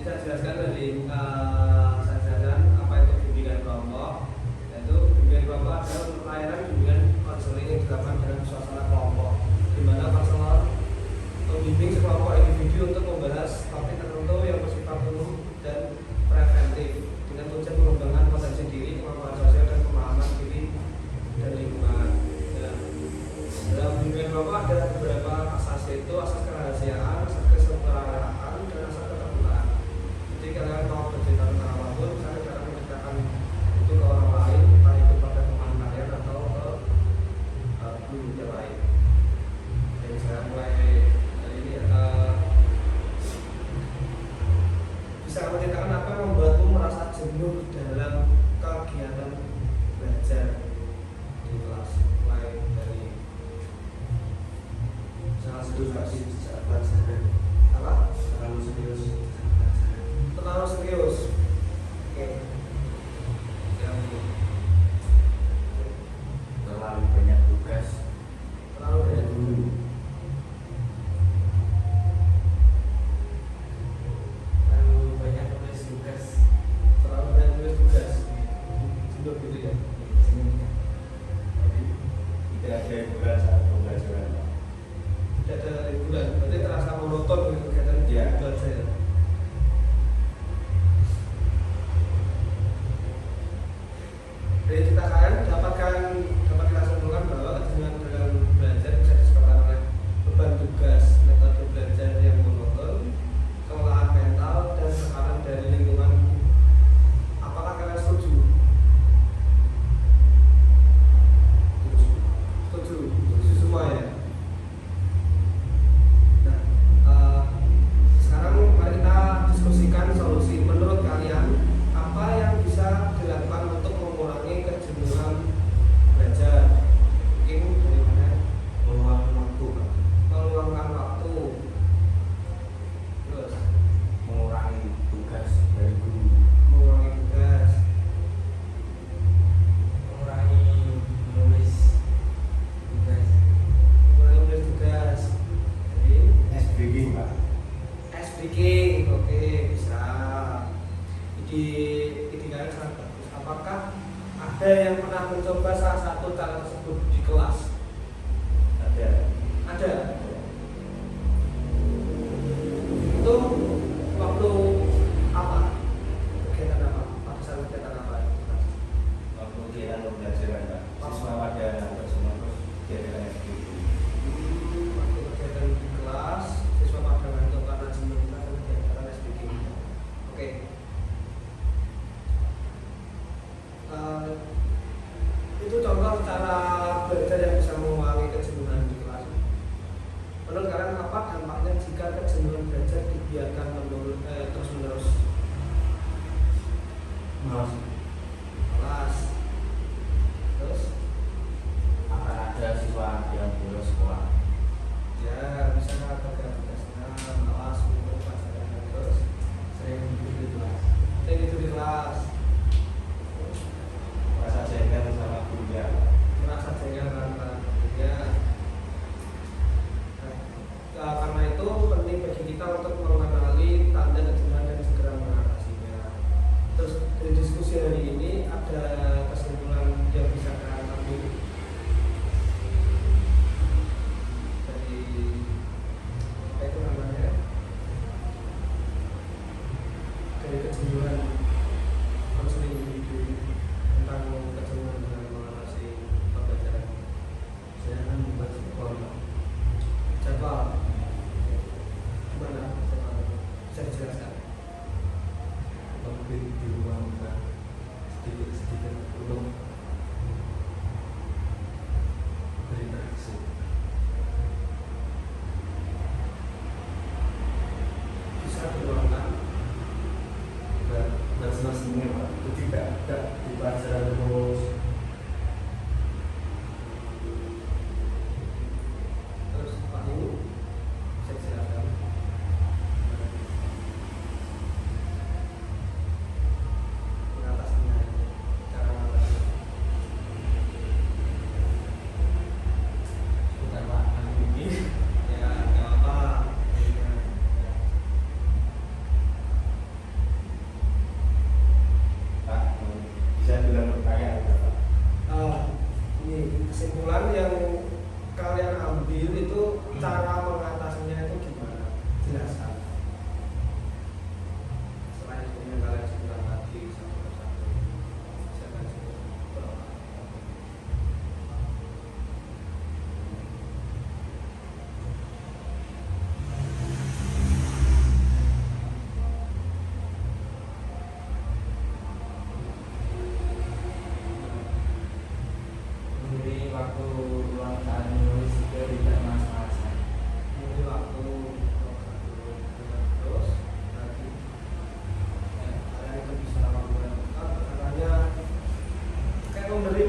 Bisa jelaskan dari sajaran apa itu bimbingan kelompok. Yaitu bimbingan kelompok adalah layanan bimbingan konseling yang dilakukan dalam suasana kelompok, di mana konselor membimbing sekelompok individu untuk membahas topik tertentu yang bersifat umum dan preventif dengan tujuan mengembangkan potensi diri, kemampuan sosial dan pemahaman diri dan lingkungan. Dalam bimbingan kelompok ada beberapa asas, yaitu asas kerahasiaan, asas kesetaraan, dan asas keterbukaan. Jadi kalian mau bercerita tentang apapun, misalnya cara menceritakan itu ke orang lain, entah itu pada teman kalian atau ke guru yang lain. Jadi saya mulai dari ini bisa menceritakan apa yang membuatmu merasa jenuh dalam kegiatan belajar di kelas, mulai dari sangat serius saat pelajaran. Apa? Terlalu serius. Terlalu serius. Oke. Yang terlalu banyak tugas, terlalu banyak guru, terlalu banyak tulis tugas. terlalu banyak tugas tugas. Jenuh gitu ya. tidak ada hiburan saat pembelajaran. Tidak ada liburan, berarti terasa monoton gitu kegiatan Ya. belajar. Dari cerita kalian dapat kita simpulkan bahwa kejenuhan dalam belajar bisa disebabkan oleh beban tugas, metode belajar yang monoton, kelelahan mental, dan tekanan dari lingkungan. Apakah kalian setuju? Setuju semua ya. Nah, sekarang mari kita diskusikan solusi. Menurut kalian apa yang bisa dilakukan untuk mengurangi kejenuhan belajar? Mungkin dari mana? Meluangkan waktu, Pak. Meluangkan waktu. Terus Mengurangi tugas dari guru, mengurangi tugas. Mengurangi menulis tugas. Mengurangi menulis tugas. Jadi SBG, Pak. speaking, oke, bisa. Ide kalian sangat bagus. Apakah ada yang pernah mencoba salah satu cara tersebut di kelas? Ada. Ada. Itu waktu apa? Kegiatan apa? Pada saat kegiatan apa? Waktu kegiatan pembelajaran, Pak. Siswa pada bersama terus kegiatan SBG. Waktu kegiatan di kelas, siswa pada ngantuk karena jenuh dan kegiatan speaking. Oke. Itu contoh cara belajar yang bisa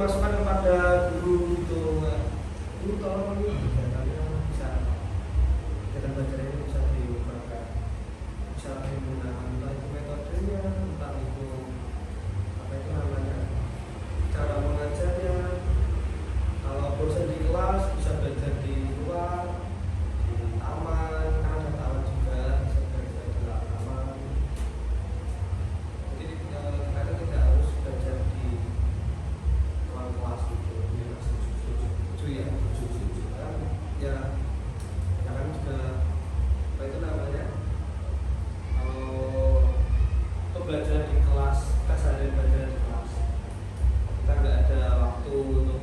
masukan kepada guru gitu, guru tolong ini kegiatannya bisa kegiatan belajar ini bisa diubahkan, bisa digunakan entah itu metodenya, entah itu apa itu namanya cara mengajarnya. Kalau bosan di kelas bisa belajar di luar, di taman, karena ada taman juga bisa belajar di taman. Jadi kita tidak harus belajar di ruang kelas gitu. Setuju ya, kan? Ya, ya kan juga apa itu namanya? Kalau untuk belajar di kelas, kita sehari belajar di kelas, kita nggak ada waktu untuk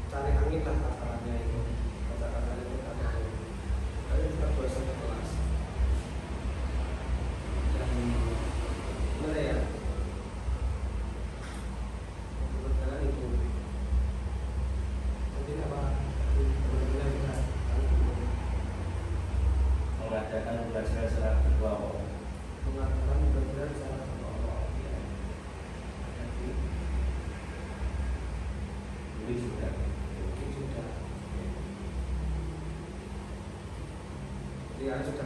cari angin lah kata-katanya itu, kata-katanya itu kan ada kita bosan di kelas. Dan gimana ya? Kebetulan itu mungkin apa? Benar-benar kita Mengadakan pembelajaran secara berkelompok. mengatakan benar-benar secara berkelompok. Ya. Jadi Ini sudah. mungkin sudah. Jadi sudah